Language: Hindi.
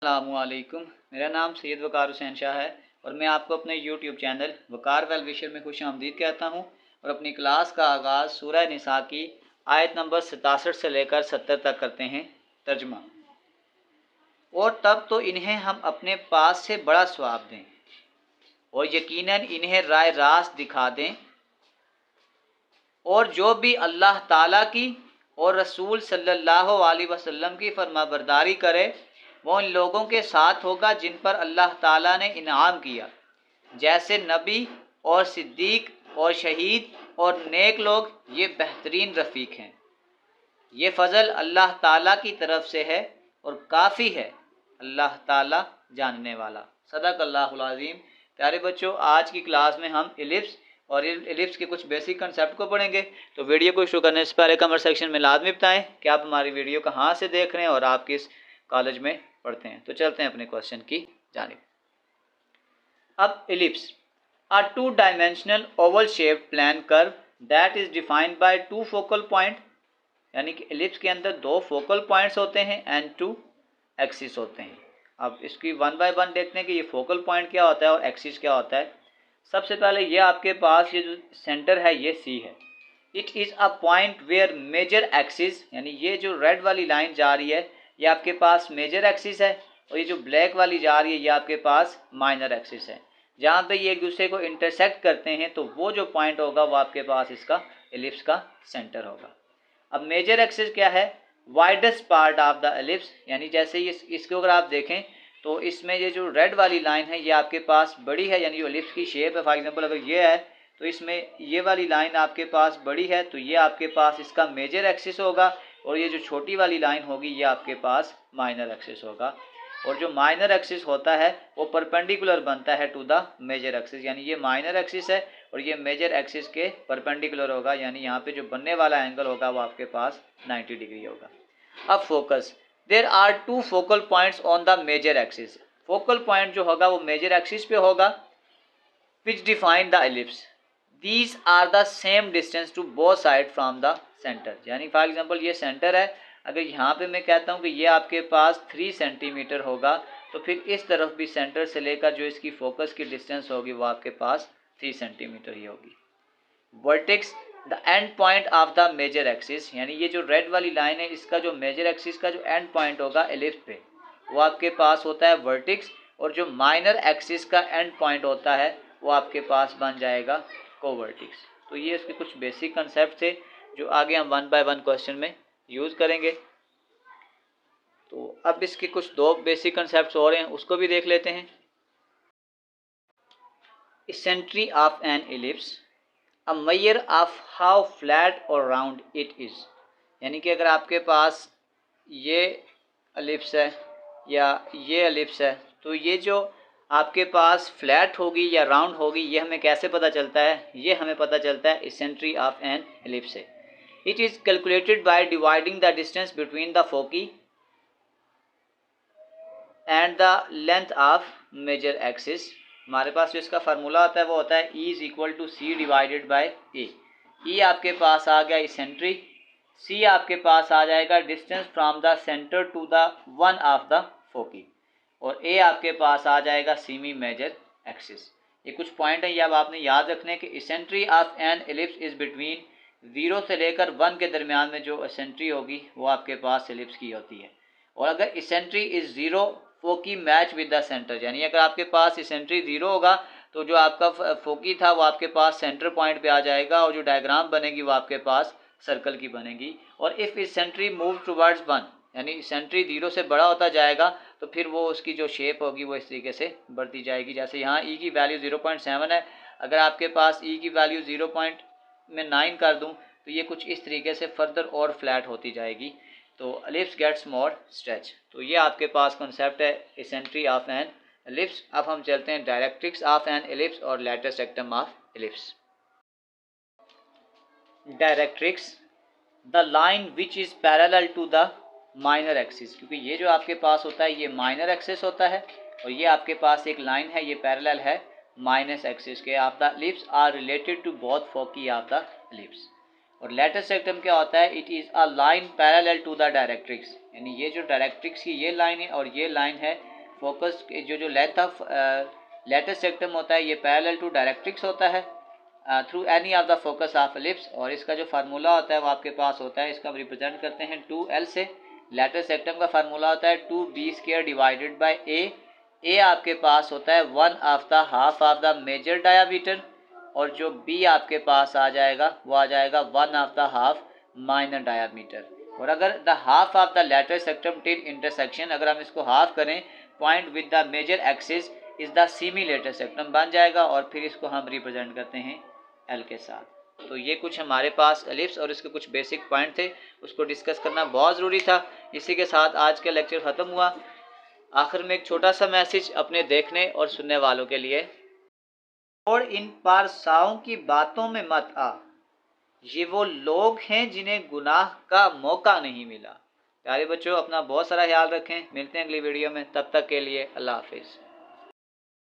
अस्सलामुअलैकुम। मेरा नाम सैयद वकार हुसैन शाह है और मैं आपको अपने यूट्यूब चैनल वकार वेल विशर में खुश आमदीद कहता हूँ और अपनी क्लास का आगाज़ सूरह निसा की आयत नंबर 67 से लेकर 70 तक करते हैं तर्जमा। और तब तो इन्हें हम अपने पास से बड़ा सवाब दें और यकीनन इन्हें राह रास्त दिखा दें, और जो भी अल्लाह ताला की और रसूल सल्लल्लाहु अलैहि वसल्लम की फरमाबरदारी करे वो उन लोगों के साथ होगा जिन पर अल्लाह ताला ने इनाम किया, जैसे नबी और सिद्दीक और शहीद और नेक लोग, ये बेहतरीन रफ़ीक हैं। ये फ़ज़ल अल्लाह ताला की तरफ से है और काफ़ी है अल्लाह ताला जानने वाला। सदक़ल्लाहुल अज़ीम। प्यारे बच्चों, आज की क्लास में हम एलिप्स और एलिप्स के कुछ बेसिक कंसेप्ट को पढ़ेंगे। तो वीडियो को शुरू करने से पहले कमेंट सेक्शन में लाजमी बताएं कि आप हमारी वीडियो कहाँ से देख रहे हैं और आप किस कॉलेज में पढ़ते हैं। तो चलते हैं अपने क्वेश्चन की जानिब। अब ellipse a two-dimensional oval-shaped plane curve that is defined by two focal point, यानी कि एलिप्स के अंदर दो फोकल पॉइंट्स होते हैं एंड टू एक्सिस होते हैं। अब इसकी वन बाय वन देखते हैं कि ये फोकल पॉइंट क्या होता है और एक्सिस क्या होता है। सबसे पहले ये आपके पास ये जो सेंटर है ये सी है। It is a point where major axis, यानी ये जो रेड वाली लाइन जा रही है ये आपके पास मेजर एक्सिस है और ये जो ब्लैक वाली जा रही है ये आपके पास माइनर एक्सिस है। जहाँ पे ये एक दूसरे को इंटरसेक्ट करते हैं तो वो जो पॉइंट होगा वो आपके पास इसका एलिप्स का सेंटर होगा। अब मेजर एक्सिस क्या है? Widest part of the ellipse, यानी जैसे ये इसको अगर आप देखें तो इसमें ये जो रेड वाली लाइन है ये आपके पास बड़ी है, यानी जो एलिप्स की शेप है। फॉर एग्जांपल अगर ये है तो इसमें ये वाली लाइन आपके पास बड़ी है तो ये आपके पास इसका मेजर एक्सिस होगा, और ये जो छोटी वाली लाइन होगी ये आपके पास माइनर एक्सिस होगा। और जो माइनर एक्सिस होता है वो परपेंडिकुलर बनता है टू द मेजर एक्सिस, यानी ये माइनर एक्सिस है और ये मेजर एक्सिस के परपेंडिकुलर होगा, यानी यहाँ पे जो बनने वाला एंगल होगा वो आपके पास 90 डिग्री होगा। अब focus, there are two focal points on the major axis. Focal point जो होगा वो मेजर एक्सिस पे होगा, which define the ellipse. These are the same distance to both side from the centre, यानी फॉर एग्जाम्पल ये सेंटर है, अगर यहाँ पे मैं कहता हूँ कि ये आपके पास 3 सेंटीमीटर होगा तो फिर इस तरफ भी सेंटर से लेकर जो इसकी फोकस की डिस्टेंस होगी वो आपके पास 3 सेंटीमीटर ही होगी। Vertex, the end point of the major axis, यानी ये जो रेड वाली लाइन है इसका जो मेजर एक्सिस का जो एंड पॉइंट होगा एलिप्स पे वो आपके पास होता है वर्टेक्स, और जो माइनर एक्सिस का एंड पॉइंट होता है वो आपके पास बन जाएगा कोवर्टेक्स। तो ये इसके कुछ बेसिक कंसेप्ट थे जो आगे हम वन बाय वन क्वेश्चन में यूज़ करेंगे। तो अब इसके कुछ दो बेसिक कंसेप्ट और हैं उसको भी देख लेते हैं। Eccentricity of an ellipse, a measure of how flat और राउंड इट इज़, यानी कि अगर आपके पास ये एलिप्स है या ये एलिप्स है तो ये जो आपके पास फ्लैट होगी या राउंड होगी ये हमें कैसे पता चलता है? ये हमें पता चलता है इसेंट्री ऑफ एन एलिप्स से। It is calculated by dividing the distance between the foci and the length of major axis. हमारे पास जो इसका फार्मूला होता है वो होता है E is equal to C divided by A. E आपके पास आ गया इसेंट्री, सी आपके पास आ जाएगा distance from the centre to the one of the foci, और ए आपके पास आ जाएगा सीमी मेजर एक्सिस। ये कुछ पॉइंट है, ये अब आपने याद रखने कि eccentricity of an ellipse is between 0 से लेकर 1 के दरमियान में जो इसेंट्री होगी वो आपके पास एलिप्स की होती है। और अगर eccentricity is 0 foci match with the centre, यानी अगर आपके पास इसेंट्री 0 होगा तो जो आपका फोकी था वो आपके पास सेंटर पॉइंट पे आ जाएगा और जो डायग्राम बनेगी वो आपके पास सर्कल की बनेगी। और इफ़ इसेंट्री मूव टुवर्ड्स 1, यानी इसेंट्री 0 से बड़ा होता जाएगा तो फिर वो उसकी जो शेप होगी वो इस तरीके से बढ़ती जाएगी। जैसे यहाँ ई की वैल्यू 0.7 है, अगर आपके पास ई की वैल्यू 0.9 कर दूँ तो ये कुछ इस तरीके से फर्दर और फ्लैट होती जाएगी, तो एलिप्स गेट्स मोर स्ट्रेच। तो ये आपके पास कॉन्सेप्ट है इसेंट्री ऑफ एन एलिप्स। अब हम चलते हैं डायरेक्ट्रिक्स ऑफ एन एलिप्स और latus rectum of ellipse. Directrix, the line which is parallel to the minor axis, क्योंकि ये जो आपके पास होता है ये माइनर एक्सिस होता है और ये आपके पास एक लाइन है ये पैरेलल है माइनस एक्सिस के of the ellipse are related to both foci of the ellipse. और लेटर सेक्टम क्या होता है, it is a line parallel to the directrix, यानी ये जो डायरेक्ट्रिक्स की ये लाइन है और ये लाइन है फोकस, जो लेंथ ऑफ लेटर सेक्टम होता है ये पैरेलल टू डायरेक्ट्रिक्स होता है through any of the focus of ellipse. और इसका जो फार्मूला होता है वो आपके पास होता है, इसका हम रिप्रेजेंट करते हैं 2L से। लेटर सेक्टम का फार्मूला होता है 2b² डिवाइडेड बाय ए आपके पास होता है 1 of the half of the major diameter, और जो b आपके पास आ जाएगा वो आ जाएगा 1 of the half minor diameter. और अगर the half of the latus rectum till intersection, अगर हम इसको हाफ करें point with the major axis is the semi latus rectum बन जाएगा, और फिर इसको हम रिप्रेजेंट करते हैं L के साथ। तो ये कुछ हमारे पास एलिप्स और इसके कुछ बेसिक पॉइंट थे, उसको डिस्कस करना बहुत ज़रूरी था। इसी के साथ आज का लेक्चर ख़त्म हुआ। आखिर में एक छोटा सा मैसेज अपने देखने और सुनने वालों के लिए, और इन पारसाओं की बातों में मत आ, ये वो लोग हैं जिन्हें गुनाह का मौका नहीं मिला। प्यारे बच्चों, अपना बहुत सारा ख्याल रखें, मिलते हैं अगली वीडियो में, तब तक के लिए अल्लाह हाफिज़।